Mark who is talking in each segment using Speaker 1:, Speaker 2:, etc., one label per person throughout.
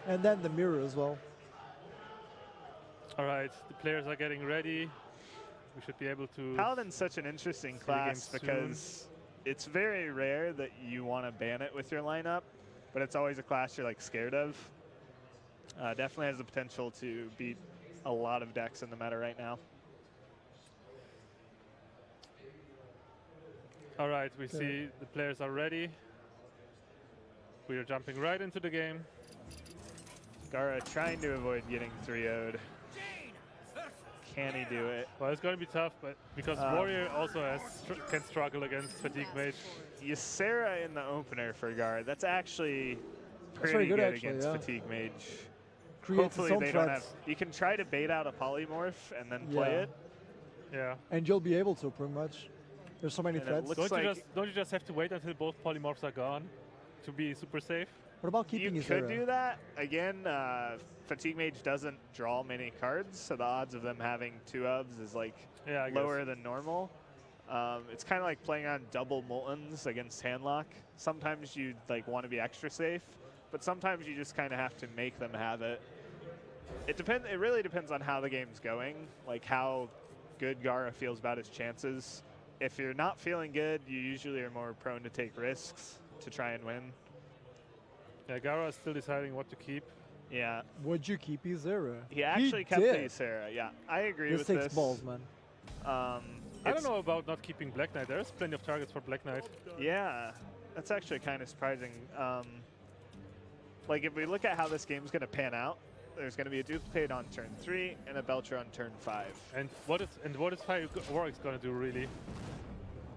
Speaker 1: And then the mirror as well.
Speaker 2: All right, the players are getting ready. We should be able to.
Speaker 3: Paladin's such an interesting class because it's very rare that you want to ban it with your lineup, but it's always a class you're like scared of. Definitely has the potential to beat a lot of decks in the meta right now.
Speaker 2: All right, we see the players are ready. We are jumping right into the game.
Speaker 3: Gaara trying to avoid getting 3-0'd. Can he do it?
Speaker 2: Well, it's going to be tough, but because Warrior also can struggle against Fatigue Mage.
Speaker 3: Ysera in the opener for Gaara. That's actually pretty good against Fatigue Mage.
Speaker 1: Creates
Speaker 3: Hopefully they don't have. You can try to bait out a polymorph and then play it.
Speaker 2: Yeah.
Speaker 1: And you'll be able to pretty much. There's so many threats.
Speaker 2: Don't you just have to wait until both polymorphs are gone to be super safe?
Speaker 1: What about keeping
Speaker 3: You could do that. Again, Fatigue Mage doesn't draw many cards, so the odds of them having 2 ofs is like lower than normal. It's kind of like playing on double Moltons against Handlock. Sometimes you like want to be extra safe, but sometimes you just kind of have to make them have it. It really depends on how the game's going, like how good Gaara feels about his chances. If you're not feeling good, you usually are more prone to take risks to try and win.
Speaker 2: Yeah, Gaara is still deciding what to keep.
Speaker 3: Yeah.
Speaker 1: Would you keep Ysera?
Speaker 3: He actually kept the Ysera. Yeah, I agree with this.
Speaker 1: This takes balls, man.
Speaker 2: I don't know about not keeping Black Knight. There's plenty of targets for Black Knight.
Speaker 3: Yeah, that's actually kind of surprising. Like if we look at how this game's going to pan out, there's going to be a duplicate on turn 3 and a Belcher on turn 5.
Speaker 2: And what is Warwick's going to do really?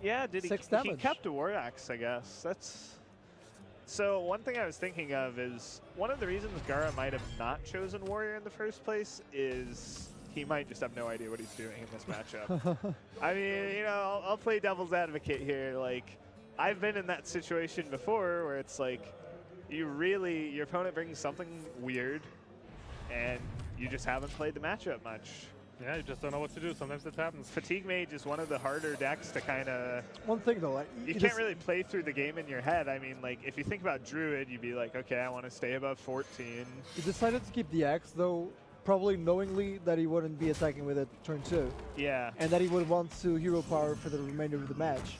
Speaker 3: Yeah, he kept a War Axe, I guess. That's. So one thing I was thinking of is one of the reasons Gaara might have not chosen Warrior in the first place is he might just have no idea what he's doing in this matchup. I mean, you know, I'll play devil's advocate here. Like, I've been in that situation before where it's like your opponent brings something weird and you just haven't played the matchup much.
Speaker 2: Yeah, you just don't know what to do. Sometimes it happens.
Speaker 3: Fatigue Mage is one of the harder decks to kind of...
Speaker 1: One thing, though. Like,
Speaker 3: you can't really play through the game in your head. I mean, like, if you think about Druid, you'd be like, okay, I want to stay above 14.
Speaker 1: He decided to keep the Axe, though, probably knowingly that he wouldn't be attacking with it turn 2.
Speaker 3: Yeah.
Speaker 1: And that he would want to hero power for the remainder of the match.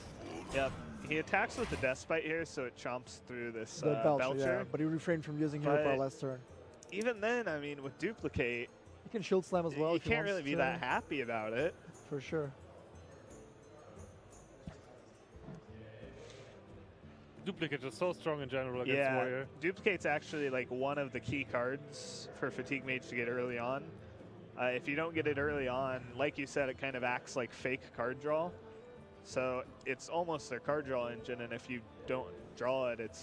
Speaker 3: Yep. He attacks with the Despite here, so it chomps through this
Speaker 1: Belcher.
Speaker 3: Belcher.
Speaker 1: Yeah, but he refrained from using hero power last turn.
Speaker 3: Even then, I mean, with Duplicate...
Speaker 1: You can shield slam as well.
Speaker 3: You can't really be that happy about it.
Speaker 1: For sure.
Speaker 2: Duplicate is so strong in general against Warrior.
Speaker 3: Duplicate's actually like one of the key cards for Fatigue Mage to get early on. If you don't get it early on, like you said, it kind of acts like fake card draw. So it's almost their card draw engine, and if you don't draw it,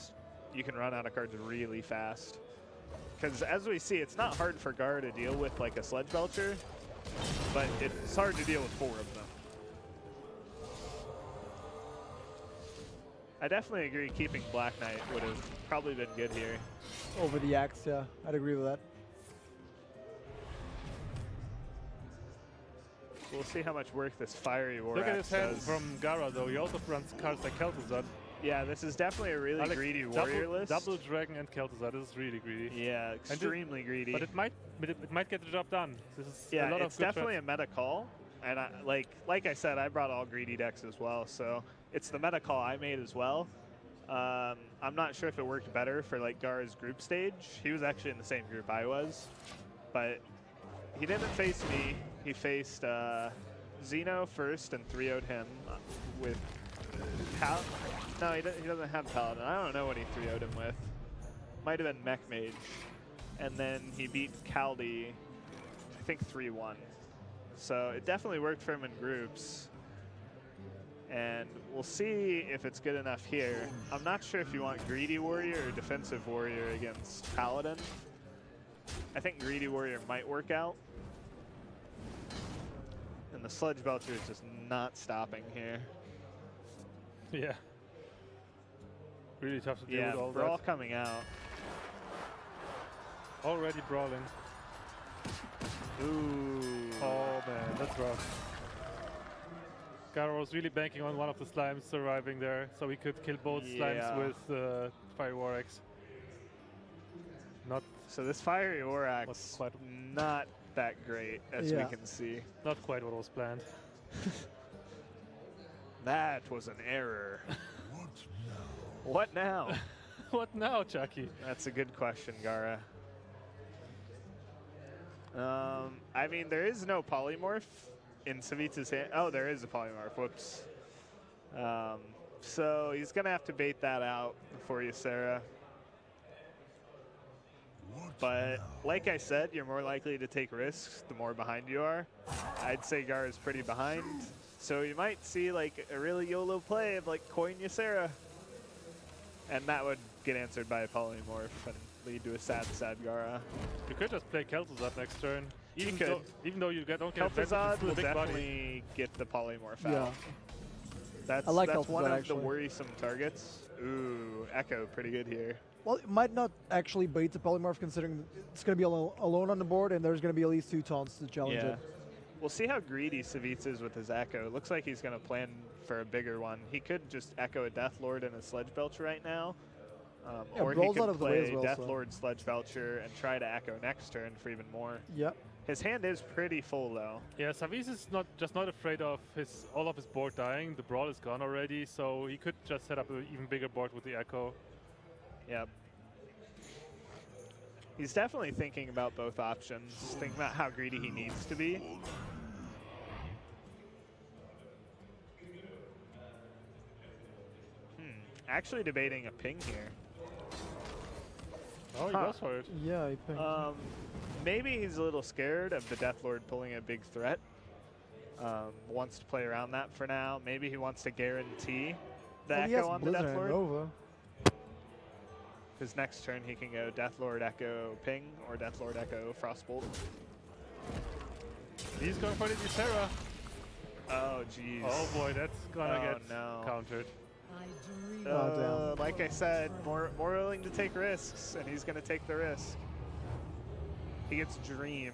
Speaker 3: you can run out of cards really fast. Because as we see, it's not hard for Gaara to deal with like a Sledge Belcher, but it's hard to deal with 4 of them. I definitely agree keeping Black Knight would have probably been good here.
Speaker 1: Over the Axe, yeah. I'd agree with that.
Speaker 3: We'll see how much work this Fiery War
Speaker 2: Look at
Speaker 3: Axe
Speaker 2: his hand
Speaker 3: does.
Speaker 2: from Gaara, though. He also runs cards like Kel'Thuzad.
Speaker 3: Yeah, this is definitely a really greedy warrior list.
Speaker 2: Double Dragon and Kel'Thuzad. This is really greedy.
Speaker 3: Yeah, extremely greedy.
Speaker 2: But it might get the job done. This is
Speaker 3: yeah,
Speaker 2: a lot
Speaker 3: it's
Speaker 2: of good
Speaker 3: definitely a meta call. And like I said, I brought all greedy decks as well, so it's the meta call I made as well. I'm not sure if it worked better for like Gaara's group stage. He was actually in the same group I was, but he didn't face me. He faced Xeno first and 3-0'd him with Paladin. No, he doesn't have Paladin. I don't know what he 3-0'd him with. Might have been Mech Mage. And then he beat Kaldi, I think 3-1. So it definitely worked for him in groups. And we'll see if it's good enough here. I'm not sure if you want Greedy Warrior or Defensive Warrior against Paladin. I think Greedy Warrior might work out. And the Sludge Belcher is just not stopping here.
Speaker 2: Yeah. Really tough to deal with all that.
Speaker 3: Brawl coming out.
Speaker 2: Already brawling.
Speaker 3: Ooh.
Speaker 2: Oh man, that's rough. Gaara was really banking on one of the slimes surviving there, so he could kill both slimes with Fire War Axe. Not
Speaker 3: So this Fiery Orax,
Speaker 2: What's quite-
Speaker 3: not that great, as we
Speaker 1: Yeah.
Speaker 3: can see.
Speaker 2: not quite what was planned.
Speaker 3: That was an error. What now?
Speaker 2: What now, Chucky?
Speaker 3: That's a good question, Gaara. I mean, there is no polymorph in Savjz's hand. Oh, there is a polymorph. Whoops. So he's going to have to bait that out for you, Sarah. But like I said, you're more likely to take risks the more behind you are. I'd say Gaara's pretty behind. So you might see like a really YOLO play of like coin Ysera. And that would get answered by a polymorph and lead to a sad Gaara.
Speaker 2: You could just play Kel'Thuzad next turn. Even
Speaker 3: could.
Speaker 2: though, even though you don't get advantage,
Speaker 3: Kel'Thuzad
Speaker 2: it's still a
Speaker 3: will
Speaker 2: big body.
Speaker 3: definitely get the polymorph
Speaker 1: Yeah.
Speaker 3: out. That's,
Speaker 1: I like
Speaker 3: that's one
Speaker 1: Kel'Thuzad,
Speaker 3: of
Speaker 1: actually.
Speaker 3: the worrisome targets. Ooh, Echo, pretty good here.
Speaker 1: Well, it might not actually bait the polymorph considering it's going to be alone on the board and there's going to be at least 2 taunts to challenge
Speaker 3: Yeah.
Speaker 1: it.
Speaker 3: We'll see how greedy Savjz is with his Echo. Looks like he's going to plan for a bigger one. He could just Echo a Death Lord and a Sledge Belcher right now.
Speaker 1: Yeah,
Speaker 3: or he
Speaker 1: Brawl's
Speaker 3: could
Speaker 1: out of the way
Speaker 3: play
Speaker 1: as well,
Speaker 3: Death
Speaker 1: so.
Speaker 3: Lord, Sledge Belcher, and try to Echo next turn for even more.
Speaker 1: Yep.
Speaker 3: His hand is pretty full, though.
Speaker 2: Yeah, Savjz is not afraid of all of his board dying. The Brawl is gone already, so he could just set up an even bigger board with the Echo.
Speaker 3: Yep. He's definitely thinking about both options, thinking about how greedy he needs to be. Actually debating a ping here.
Speaker 2: Oh, he
Speaker 3: Huh.
Speaker 2: goes for it.
Speaker 1: Yeah, I think.
Speaker 3: Maybe he's a little scared of the Death Lord pulling a big threat. Wants to play around that for now. Maybe he wants to guarantee the
Speaker 1: Well, he has
Speaker 3: Echo on the
Speaker 1: Blizzard
Speaker 3: Death
Speaker 1: and
Speaker 3: Lord.
Speaker 1: Nova.
Speaker 3: Because next turn he can go Death Lord Echo Ping or Death Lord Echo Frostbolt.
Speaker 2: He's going for the Ysera.
Speaker 3: Oh, jeez.
Speaker 2: Oh boy, that's gonna
Speaker 3: Oh,
Speaker 2: get
Speaker 3: no.
Speaker 2: countered.
Speaker 1: Oh,
Speaker 3: Like I said, more willing to take risks, and he's going to take the risk. He gets Dream,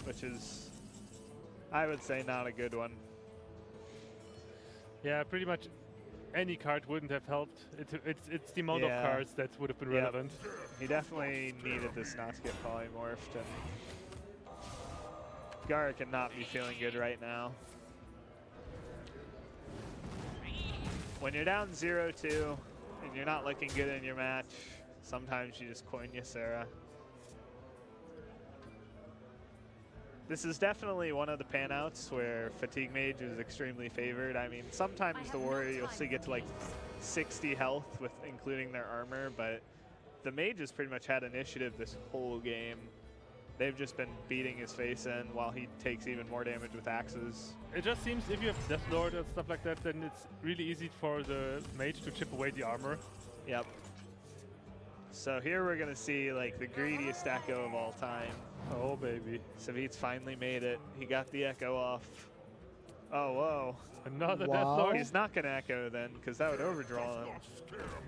Speaker 3: which is, I would say, not a good one.
Speaker 2: Yeah, pretty much any card wouldn't have helped. It's the amount of
Speaker 3: Yeah.
Speaker 2: cards that would have been
Speaker 3: Yep.
Speaker 2: relevant.
Speaker 3: He definitely needed this not to get polymorphed, and Gaara cannot be feeling good right now. When you're down 0-2 and you're not looking good in your match, sometimes you just coin Ysera. This is definitely one of the panouts where Fatigue Mage is extremely favored. I mean, sometimes the Warrior you'll see get to like 60 health with including their armor, but the Mage has pretty much had initiative this whole game. They've just been beating his face in while he takes even more damage with axes.
Speaker 2: It just seems if you have Death Lord and stuff like that, then it's really easy for the mage to chip away the armor.
Speaker 3: Yep. So here we're gonna see like the greediest Echo of all time.
Speaker 2: Oh baby.
Speaker 3: Savjz finally made it. He got the Echo off. Oh, whoa.
Speaker 2: Another
Speaker 1: Wow.
Speaker 2: Death Lord.
Speaker 3: He's not gonna Echo then, because that would overdraw him.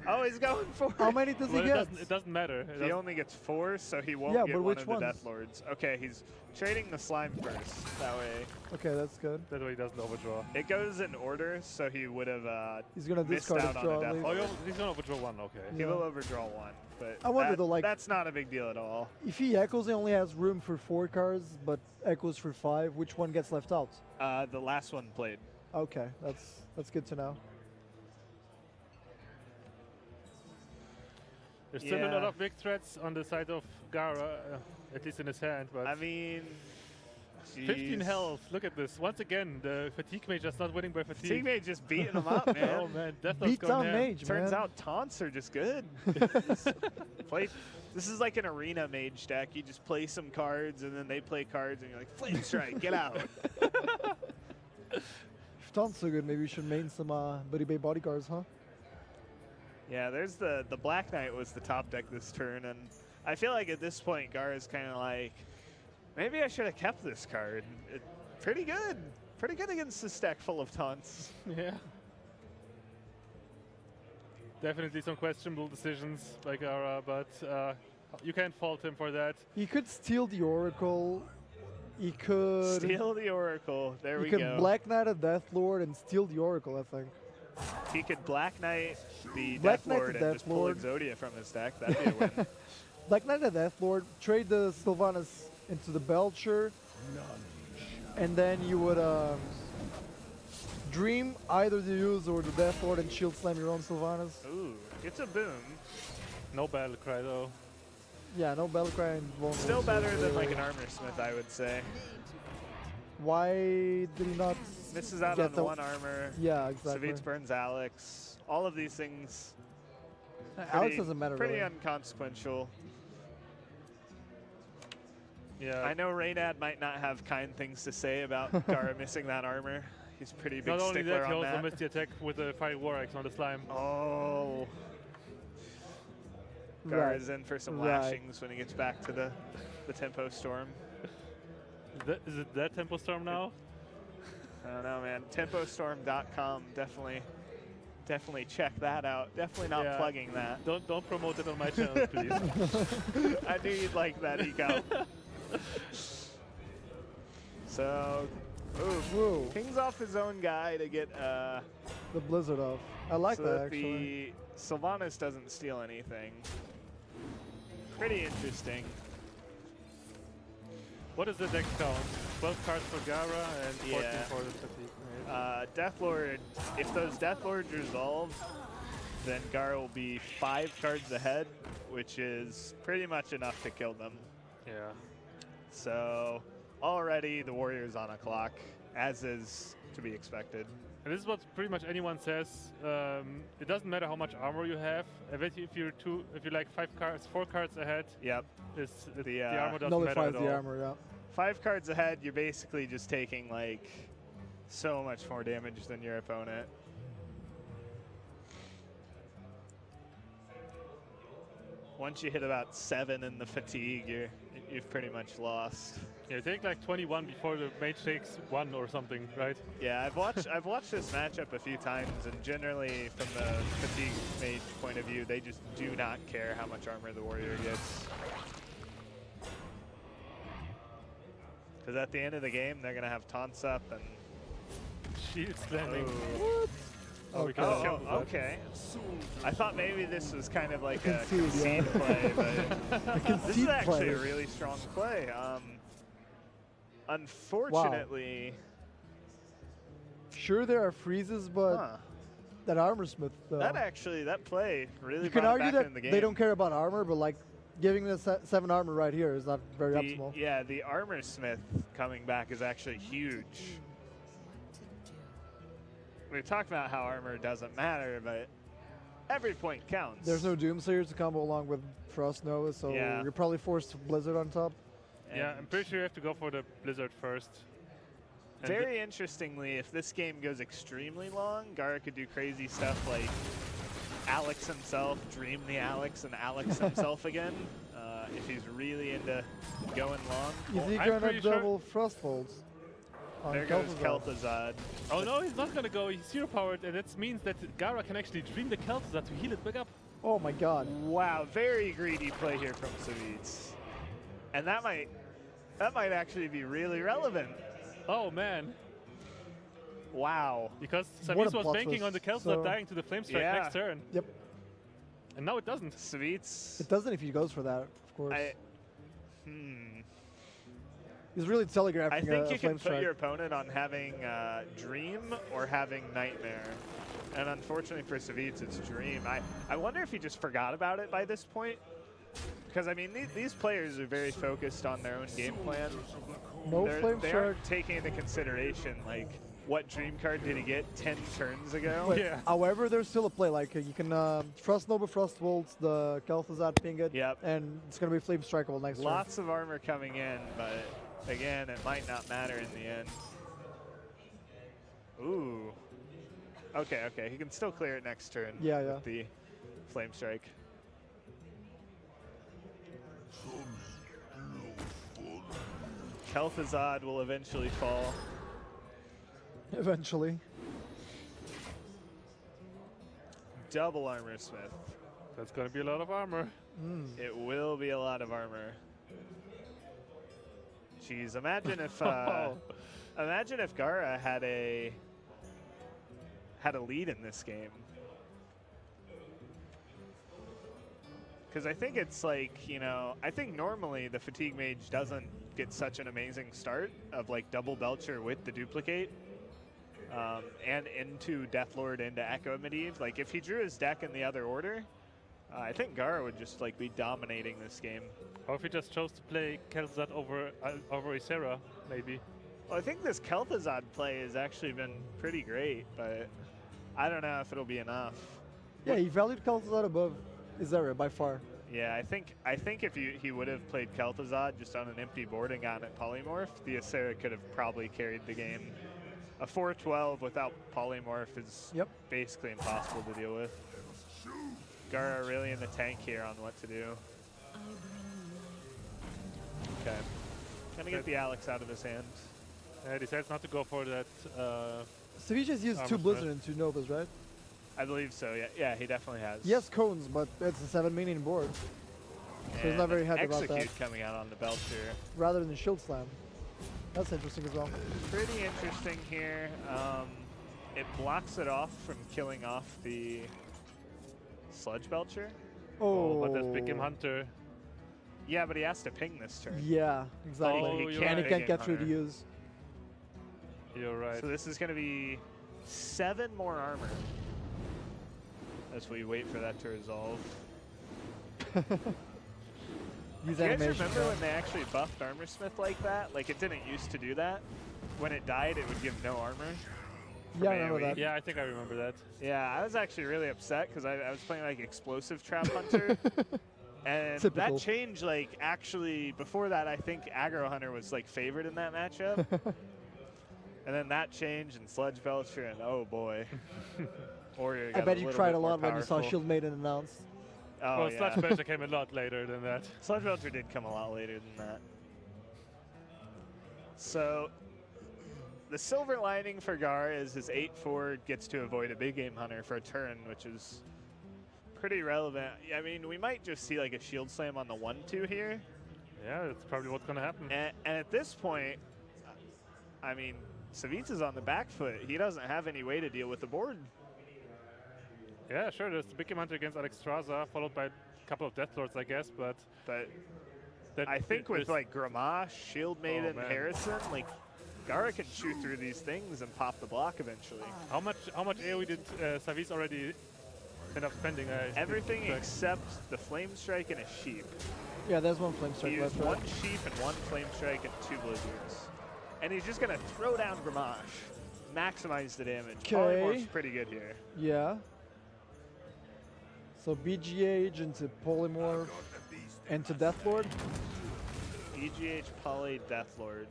Speaker 3: Oh, he's going for
Speaker 1: How
Speaker 3: it.
Speaker 1: many does
Speaker 2: Well,
Speaker 1: he
Speaker 2: it
Speaker 1: get?
Speaker 2: doesn't matter. It
Speaker 3: He
Speaker 2: doesn't-
Speaker 3: only gets 4, so he won't
Speaker 1: Yeah,
Speaker 3: get
Speaker 1: but
Speaker 3: one
Speaker 1: which
Speaker 3: of the
Speaker 1: ones?
Speaker 3: Death Lords. Okay, he's trading the slime first. That way.
Speaker 1: Okay, that's good.
Speaker 2: that way he doesn't overdraw.
Speaker 3: It goes in order, so he would have
Speaker 1: He's going to
Speaker 3: missed
Speaker 1: discard
Speaker 3: out
Speaker 1: his
Speaker 3: on a
Speaker 1: draw. at
Speaker 3: Death
Speaker 1: least.
Speaker 2: Oh,
Speaker 3: Lord.
Speaker 2: he's gonna overdraw one. Okay.
Speaker 3: He
Speaker 1: Yeah.
Speaker 3: will overdraw 1, but
Speaker 1: I wonder though, like-
Speaker 3: that's not a big deal at all.
Speaker 1: If he echoes, he only has room for 4 cards, but echoes for 5. Which one gets left out?
Speaker 3: The last one played.
Speaker 1: Okay, that's good to know.
Speaker 2: There's still a lot
Speaker 3: Yeah.
Speaker 2: of big threats on the side of Gaara, at least in his hand. But
Speaker 3: I mean,
Speaker 2: 15
Speaker 3: jeez.
Speaker 2: health. Look at this. Once again, the Fatigue Mage is not winning by
Speaker 3: Fatigue
Speaker 2: fatigue.
Speaker 3: Mage just beating him up, man.
Speaker 2: Oh man, Death Lord's
Speaker 1: Beat
Speaker 2: going
Speaker 1: down
Speaker 2: ham.
Speaker 1: Mage,
Speaker 3: Turns
Speaker 1: man.
Speaker 3: out taunts are just good. Play. This is like an arena mage deck. You just play some cards, and then they play cards, and you're like, Flame Strike, get out.
Speaker 1: If Tom's so good, maybe we should main some Buddy Bay bodyguards, huh?
Speaker 3: Yeah, there's the Black Knight was the top deck this turn, and I feel like at this point, Gaara's kind of like, maybe I should have kept this card. Pretty good. Pretty good against this deck full of taunts.
Speaker 2: Yeah. Definitely some questionable decisions by Gaara, but you can't fault him for that.
Speaker 1: He could steal the Oracle. He could.
Speaker 3: Steal the Oracle. There
Speaker 1: He
Speaker 3: we
Speaker 1: could
Speaker 3: go.
Speaker 1: Black Knight a Death Lord and steal the Oracle, I think.
Speaker 3: He could Black Knight the
Speaker 1: Black
Speaker 3: Death
Speaker 1: Knight
Speaker 3: Lord
Speaker 1: the
Speaker 3: and
Speaker 1: Death
Speaker 3: just pull
Speaker 1: Lord.
Speaker 3: Exodia from his deck. That'd be a win.
Speaker 1: Like not the Death Lord, trade the Sylvanas into the Belcher, and then you would Dream either the use or the Death Lord and shield slam your own Sylvanas.
Speaker 3: Ooh, it's a boom.
Speaker 2: No battle cry though.
Speaker 1: Yeah, no Battlecry and vulnerable.
Speaker 3: Still better
Speaker 1: so
Speaker 3: than like an Armor Smith, I would say.
Speaker 1: Why did he not
Speaker 3: Misses out
Speaker 1: get
Speaker 3: on
Speaker 1: the
Speaker 3: one armor.
Speaker 1: Yeah, exactly.
Speaker 3: Savjz burns Alex. All of these things.
Speaker 1: Alex doesn't matter
Speaker 3: Pretty
Speaker 1: really.
Speaker 3: unconsequential.
Speaker 2: Yeah.
Speaker 3: I know Reynad might not have kind things to say about Gaara missing that armor. He's a pretty big
Speaker 2: Not only
Speaker 3: stickler
Speaker 2: that, he
Speaker 3: on
Speaker 2: also
Speaker 3: that.
Speaker 2: missed the attack with the Fire War Axe on the slime.
Speaker 3: Oh.
Speaker 1: Right.
Speaker 3: Gaara's in for some
Speaker 1: Right.
Speaker 3: lashings when he gets back to the Tempo Storm.
Speaker 2: Is it that Tempo Storm now?
Speaker 3: I don't know, man. Tempostorm.com, definitely check that out. Definitely not
Speaker 2: Yeah.
Speaker 3: plugging that.
Speaker 2: Don't promote it on my channel, please.
Speaker 3: I knew you'd like that, Eco. So,
Speaker 1: Whoa,
Speaker 3: pings off his own guy to get
Speaker 1: the Blizzard off. I like
Speaker 3: so
Speaker 1: that
Speaker 3: that
Speaker 1: actually.
Speaker 3: the Sylvanas doesn't steal anything. Pretty interesting.
Speaker 2: What is the deck count? 12 cards for Gaara and 14
Speaker 3: Yeah.
Speaker 2: for the fatigue. Right?
Speaker 3: Deathlord, if those Deathlords resolve, then Gaara will be 5 cards ahead, which is pretty much enough to kill them.
Speaker 2: Yeah.
Speaker 3: So already the Warrior's on a clock, as is to be expected.
Speaker 2: And this is what pretty much anyone says. It doesn't matter how much armor you have. If you're like 4 cards ahead,
Speaker 3: Yep.
Speaker 2: the armor doesn't matter
Speaker 1: Nullifies
Speaker 2: at
Speaker 1: the
Speaker 2: all.
Speaker 1: armor, yeah.
Speaker 3: 5 cards ahead, you're basically just taking like so much more damage than your opponent. Once you hit about 7 in the fatigue, you've pretty much lost.
Speaker 2: Yeah, take like 21 before the mage takes 1 or something, right?
Speaker 3: Yeah, I've watched this matchup a few times, and generally from the fatigue mage point of view, they just do not care how much armor the warrior gets. Because at the end of the game, they're gonna have taunts up and.
Speaker 2: Shield slamming.
Speaker 3: Oh,
Speaker 2: we can
Speaker 1: Okay.
Speaker 2: count that.
Speaker 3: okay. I thought maybe this was kind of like a
Speaker 1: Concede, yeah.
Speaker 3: concede play, but this is
Speaker 1: Concede
Speaker 3: actually
Speaker 1: play.
Speaker 3: a really strong play. Unfortunately,
Speaker 1: Sure, there are freezes, but
Speaker 3: huh,
Speaker 1: that armor smith.
Speaker 3: that play really
Speaker 1: You can
Speaker 3: brought it
Speaker 1: argue
Speaker 3: back
Speaker 1: that
Speaker 3: in the game.
Speaker 1: they don't care about armor, but like giving the 7 armor right here is not very optimal.
Speaker 3: Yeah, the armor smith coming back is actually huge. We've talked about how armor doesn't matter, but every point counts.
Speaker 1: There's no Doomsayers to combo along with Frost Nova, so
Speaker 3: Yeah.
Speaker 1: you're probably forced to Blizzard on top.
Speaker 2: Yeah,
Speaker 3: And
Speaker 2: I'm pretty sure you have to go for the Blizzard first. And
Speaker 3: very interestingly, if this game goes extremely long, Gaara could do crazy stuff like Alex himself, dream the Alex, and Alex himself again. If he's really into going long.
Speaker 1: Is he
Speaker 2: I'm
Speaker 1: gonna
Speaker 2: pretty sure-
Speaker 1: double Frost Bolts? on
Speaker 3: There goes
Speaker 1: Kel'Thuzad?
Speaker 3: Kel'Thuzad.
Speaker 2: Oh no, he's not gonna go. He's 0 powered, and that means that Gaara can actually dream the Kel'Thuzad to heal it back up.
Speaker 1: Oh my god.
Speaker 3: Wow, very greedy play here from Savjz. And that might actually be really relevant.
Speaker 2: Oh man,
Speaker 3: Wow.
Speaker 2: because
Speaker 1: What a
Speaker 2: Savjz was
Speaker 1: plot
Speaker 2: banking on the
Speaker 1: twist.
Speaker 2: Kel'Thuzad
Speaker 1: So-
Speaker 2: dying to the Flame Strike
Speaker 3: Yeah.
Speaker 2: next turn,
Speaker 1: Yep.
Speaker 2: and now it doesn't.
Speaker 3: Savjz.
Speaker 1: It doesn't if he goes for that, of course. He's really telegraphing
Speaker 3: I think
Speaker 1: a
Speaker 3: you
Speaker 1: flame
Speaker 3: can put
Speaker 1: strike.
Speaker 3: your opponent on having Dream or having Nightmare. And unfortunately for Savjz, it's Dream. I wonder if he just forgot about it by this point. Because, I mean, these players are very focused on their own game plan.
Speaker 1: No flame
Speaker 3: They
Speaker 1: strike.
Speaker 3: aren't taking into consideration, like, what Dream card did he get 10 turns ago?
Speaker 1: But
Speaker 2: Yeah.
Speaker 1: However, there's still a play. Like you can Frost Nova, Frost Volts, the Kel'Thuzad ping it,
Speaker 3: Yep.
Speaker 1: and it's gonna be flame strikeable next turn.
Speaker 3: Lots of armor coming in, but again, it might not matter in the end. Ooh. Okay, okay. He can still clear it next turn
Speaker 1: Yeah, yeah.
Speaker 3: with the Flame Strike. Kel'Thuzad will eventually fall.
Speaker 1: Eventually.
Speaker 3: Double Armor Smith.
Speaker 2: That's gonna be a lot of armor.
Speaker 3: It will be a lot of armor. Jeez, imagine if Gaara had a lead in this game. Because I think it's like, you know, I think normally the Fatigue Mage doesn't get such an amazing start of like double Belcher with the duplicate. And into Deathlord into Echo Medivh. Like if he drew his deck in the other order, I think Gaara would just like be dominating this game.
Speaker 2: Or if he just chose to play Kel'Thuzad over Ysera, maybe.
Speaker 3: Well, I think this Kel'Thuzad play has actually been pretty great, but I don't know if it'll be enough.
Speaker 1: Yeah, he valued Kel'Thuzad above Ysera by far.
Speaker 3: Yeah, I think if he would have played Kel'Thuzad just on an empty board and gotten it polymorph, the Ysera could have probably carried the game. A 4-12 without polymorph is basically impossible to deal with. Gaara really in the tank here on what to do. Okay. Gonna get the Alex out of his hand.
Speaker 2: Decides not to go for that.
Speaker 1: Savjz has used 2 Blizzard and 2 Novas, right?
Speaker 3: I believe so, yeah. Yeah, he definitely has.
Speaker 1: He has cones, but it's a 7 minion board. So he's not very happy about that.
Speaker 3: Execute coming out on the Belcher.
Speaker 1: Rather than Shield Slam. That's interesting as well.
Speaker 3: Pretty interesting here. It blocks it off from killing off the Sludge Belcher.
Speaker 1: Oh,
Speaker 2: but there's Big Game Hunter.
Speaker 3: Yeah, but he has to ping this turn.
Speaker 1: Yeah, exactly.
Speaker 2: Oh,
Speaker 1: and he can't get through to use.
Speaker 2: You're right.
Speaker 3: So this is going to be 7 more armor as we wait for that to resolve.
Speaker 1: Use
Speaker 3: Do you guys
Speaker 1: animation.
Speaker 3: remember when they actually buffed Armorsmith like that? Like it didn't used to do that. When it died, it would give no armor.
Speaker 1: Yeah, I remember that.
Speaker 2: Yeah, I think I remember that.
Speaker 3: Yeah, I was actually really upset because I was playing like Explosive Trap Hunter. And
Speaker 1: Typical.
Speaker 3: that changed, like, actually, before that, I think Aggro Hunter was, like, favored in that matchup. And then that changed, and Sludge Belcher, and oh boy. Warrior
Speaker 1: I
Speaker 3: got
Speaker 1: bet
Speaker 3: a
Speaker 1: you
Speaker 3: little
Speaker 1: cried
Speaker 3: bit
Speaker 1: a lot
Speaker 3: more
Speaker 1: when you saw
Speaker 3: powerful.
Speaker 1: Shield Maiden announced.
Speaker 3: Oh,
Speaker 2: Well,
Speaker 3: yeah.
Speaker 2: Sludge Belcher came a lot later than that.
Speaker 3: Sludge Belcher did come a lot later than that. So, the silver lining for Gaara is his 8-4 gets to avoid a Big Game Hunter for a turn, which is pretty relevant. I mean, we might just see like a Shield Slam on the 1-2 here.
Speaker 2: Yeah, that's probably what's going to happen.
Speaker 3: And at this point, I mean, Savjz is on the back foot. He doesn't have any way to deal with the board.
Speaker 2: Yeah, sure, there's the Big Game Hunter against Alexstrasza, followed by a couple of Deathlords, I guess, but that
Speaker 3: I think with like Gramash, Shield Maiden,
Speaker 2: man.
Speaker 3: Harrison, like Gaara can shoot through these things and pop the block eventually.
Speaker 2: How much AoE did Savjz already end up spending?
Speaker 3: Everything except the Flame Strike and a Sheep.
Speaker 1: Yeah, there's one Flame
Speaker 3: He
Speaker 1: Strike
Speaker 3: used
Speaker 1: left.
Speaker 3: one
Speaker 1: Right?
Speaker 3: Sheep and one Flame Strike and 2 Blizzards. And he's just gonna throw down Gramash. Maximize the damage. Polymorph's pretty good here.
Speaker 1: Yeah. So BGH into Polymorph into Deathlord.
Speaker 3: EGH Poly Deathlord.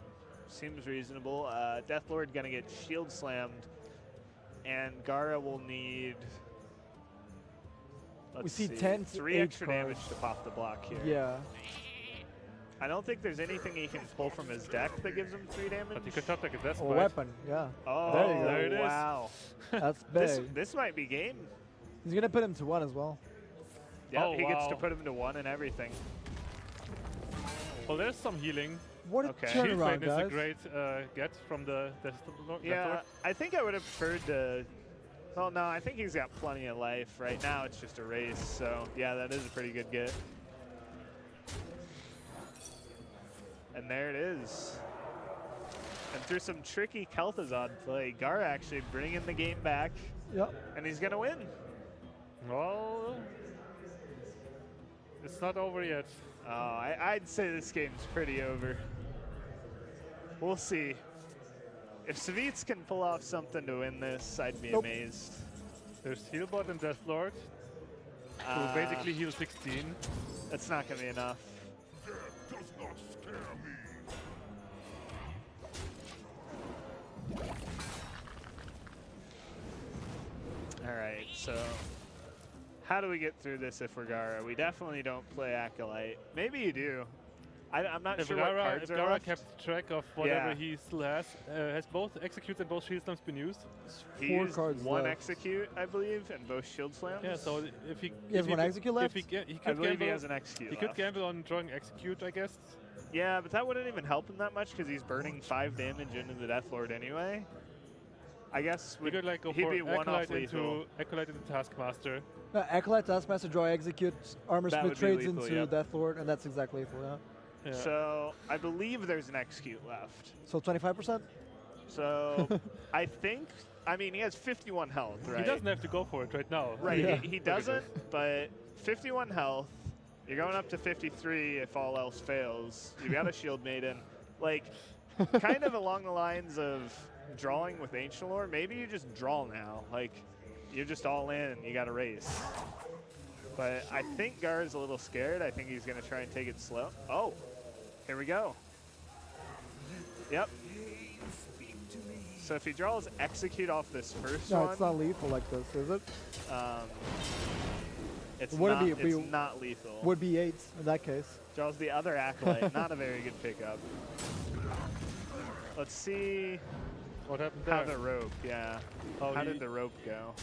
Speaker 3: Seems reasonable. Deathlord gonna get shield slammed. And Gaara will need, let's
Speaker 1: see
Speaker 3: see,
Speaker 1: 10 to
Speaker 3: 3
Speaker 1: 8
Speaker 3: extra
Speaker 1: cards.
Speaker 3: damage to pop the block here.
Speaker 1: Yeah.
Speaker 3: I don't think there's anything he can pull from his deck that gives him 3 damage.
Speaker 2: But he could top like a Death
Speaker 1: A
Speaker 2: Bite.
Speaker 1: weapon, yeah.
Speaker 3: Oh,
Speaker 1: There you go.
Speaker 2: There it is.
Speaker 3: wow.
Speaker 1: That's big.
Speaker 3: This might be game.
Speaker 1: He's going to put him to 1 as well.
Speaker 3: Yeah,
Speaker 2: Oh,
Speaker 3: he gets to
Speaker 2: wow.
Speaker 3: put him to 1 and everything.
Speaker 2: Well, there's some healing.
Speaker 1: What a
Speaker 3: Okay.
Speaker 2: Shield
Speaker 1: turnaround,
Speaker 2: Maiden is a
Speaker 1: guys.
Speaker 2: great get from the Deathlord.
Speaker 3: Yeah, I think I would have preferred to. Well, no, I think he's got plenty of life. Right now, it's just a race. So, yeah, that is a pretty good get. And there it is. And through some tricky Kel'Thuzad play, Gaara actually bringing the game back,
Speaker 1: Yep.
Speaker 3: and he's going to win.
Speaker 2: Well, it's not over yet.
Speaker 3: Oh, I'd say this game's pretty over. We'll see. If Savjz can pull off something to win this, I'd be
Speaker 1: Nope.
Speaker 3: amazed.
Speaker 2: There's Healbot and Deathlord, who basically heal 16.
Speaker 3: That's not going to be enough. All right, so how do we get through this if we're Gaara? We definitely don't play Acolyte. Maybe you do. I'm not
Speaker 2: If
Speaker 3: sure what
Speaker 2: Gaara,
Speaker 3: cards
Speaker 2: if
Speaker 3: are
Speaker 2: Gaara
Speaker 3: left.
Speaker 2: kept track of whatever
Speaker 3: Yeah.
Speaker 2: he still has both executes and both shield slams been used?
Speaker 3: He
Speaker 1: 4
Speaker 3: used
Speaker 1: cards
Speaker 3: 1
Speaker 1: left.
Speaker 3: execute, I believe, and both shield slams.
Speaker 2: Yeah, so if he
Speaker 1: He has
Speaker 2: if
Speaker 1: one
Speaker 2: could-
Speaker 1: execute left?
Speaker 2: If he
Speaker 3: I
Speaker 2: could
Speaker 3: believe
Speaker 2: gamble,
Speaker 3: he has an execute
Speaker 2: he
Speaker 3: left.
Speaker 2: could gamble on drawing execute, I guess.
Speaker 3: Yeah, but that wouldn't even help him that much because he's burning 5 damage into the Deathlord anyway. I guess
Speaker 2: We could like go
Speaker 3: he'd
Speaker 2: for
Speaker 3: be 1 off
Speaker 2: Acolyte
Speaker 3: lethal.
Speaker 2: into Taskmaster.
Speaker 1: Acolyte, Taskmaster, draw, execute, Armor
Speaker 3: That
Speaker 1: Smith
Speaker 3: would be
Speaker 1: trades
Speaker 3: lethal,
Speaker 1: into
Speaker 3: yep.
Speaker 1: Death Lord, and that's exactly lethal, yeah.
Speaker 2: Yeah.
Speaker 3: So I believe there's an execute left.
Speaker 1: So 25%?
Speaker 3: So I think, I mean, he has 51 health, right?
Speaker 2: He doesn't have to go for it right now.
Speaker 3: Right,
Speaker 1: Yeah.
Speaker 3: he doesn't, but 51 health. You're going up to 53 if all else fails. You've got a Shield Maiden. Like, kind of along the lines of drawing with Ancient Lore, maybe you just draw now. Like, you're just all in, you got to race. But I think Gaara's a little scared. I think he's going to try and take it slow. Oh, here we go. Yep. So if he draws execute off this first
Speaker 1: No,
Speaker 3: one,
Speaker 1: it's not lethal like this, is it?
Speaker 3: it's,
Speaker 1: Would it
Speaker 3: not,
Speaker 1: be-
Speaker 3: it's
Speaker 1: be-
Speaker 3: not lethal.
Speaker 1: Would be 8 in that case.
Speaker 3: Draws the other Acolyte. Not a very good pickup. Let's see
Speaker 2: What happened
Speaker 3: how
Speaker 2: there?
Speaker 3: the rope, yeah.
Speaker 2: Oh,
Speaker 3: How
Speaker 2: he-
Speaker 3: did the rope go?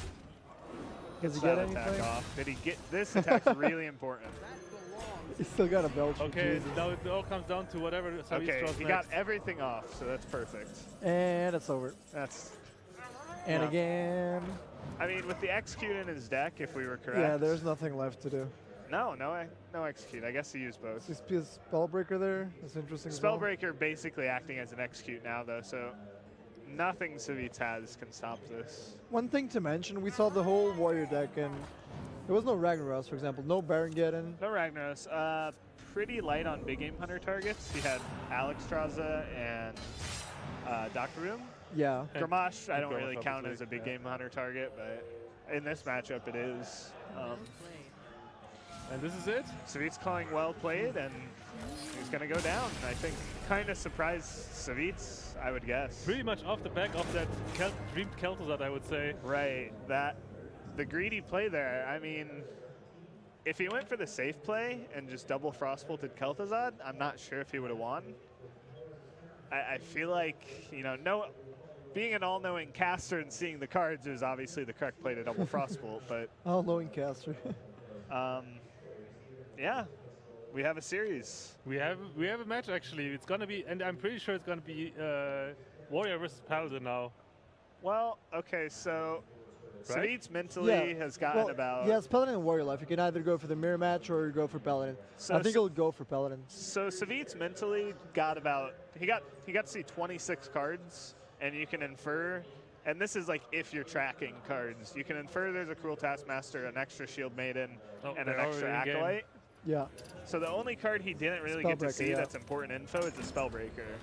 Speaker 1: Does he
Speaker 3: That
Speaker 1: get
Speaker 3: attack
Speaker 1: anything?
Speaker 3: off. Did he get, this attack's really important.
Speaker 1: He's still got a belch.
Speaker 2: Okay,
Speaker 1: Jesus.
Speaker 2: now it all comes down to whatever Savjz
Speaker 3: Okay,
Speaker 2: draws
Speaker 3: he
Speaker 2: next.
Speaker 3: got everything off, so that's perfect.
Speaker 1: And it's over.
Speaker 3: That's,
Speaker 1: And
Speaker 3: Yeah.
Speaker 1: again.
Speaker 3: I mean, with the execute in his deck, if we were correct.
Speaker 1: Yeah, there's nothing left to do.
Speaker 3: No execute. I guess he used both.
Speaker 1: This piece Spellbreaker there. That's interesting. as well.
Speaker 3: Spellbreaker basically acting as an execute now, though, so nothing Savjz has can stop this.
Speaker 1: One thing to mention, we saw the whole Warrior deck, and there was no Ragnaros, for example. No Baron Geddon.
Speaker 3: No Ragnaros. Pretty light on big game hunter targets. He had Alexstrasza and Dr. Room.
Speaker 1: Yeah.
Speaker 2: And-
Speaker 3: Gramash, I
Speaker 2: and
Speaker 3: don't really
Speaker 2: Gramash,
Speaker 3: count
Speaker 2: obviously,
Speaker 3: as a big
Speaker 2: yeah.
Speaker 3: game hunter target, but in this matchup it is.
Speaker 2: And this is it?
Speaker 3: Savjz calling well played, and he's going to go down. I think kind of surprised Savjz, I would guess.
Speaker 2: Pretty much off the back of that dreamed Kel'Thuzad, I would say.
Speaker 3: Right, the greedy play there. I mean, if he went for the safe play and just double frostbolted Kel'Thuzad, I'm not sure if he would have won. I feel like, you know, being an all-knowing caster and seeing the cards is obviously the correct play to double frostbolt, but
Speaker 1: All-knowing caster.
Speaker 3: yeah, we have a series.
Speaker 2: We have a match actually. It's gonna be, and I'm pretty sure it's gonna be Warrior versus Paladin now.
Speaker 3: Well, okay, so
Speaker 2: Right?
Speaker 3: Savjz mentally has gotten
Speaker 1: well,
Speaker 3: about.
Speaker 1: He has Paladin and Warrior life. You can either go for the mirror match or go for Paladin.
Speaker 3: So
Speaker 1: I think he'll go for Paladin.
Speaker 3: So Savjz mentally got about he got to see 26 cards, and you can infer, and this is like if you're tracking cards, you can infer there's a Cruel Taskmaster, an extra Shield Maiden,
Speaker 2: Oh,
Speaker 3: and an
Speaker 2: they're
Speaker 3: extra
Speaker 2: already in game.
Speaker 3: Acolyte.
Speaker 1: Yeah.
Speaker 3: So the only card he didn't really get to
Speaker 1: Spellbreaker,
Speaker 3: see
Speaker 1: yeah.
Speaker 3: that's important info is the Spellbreaker.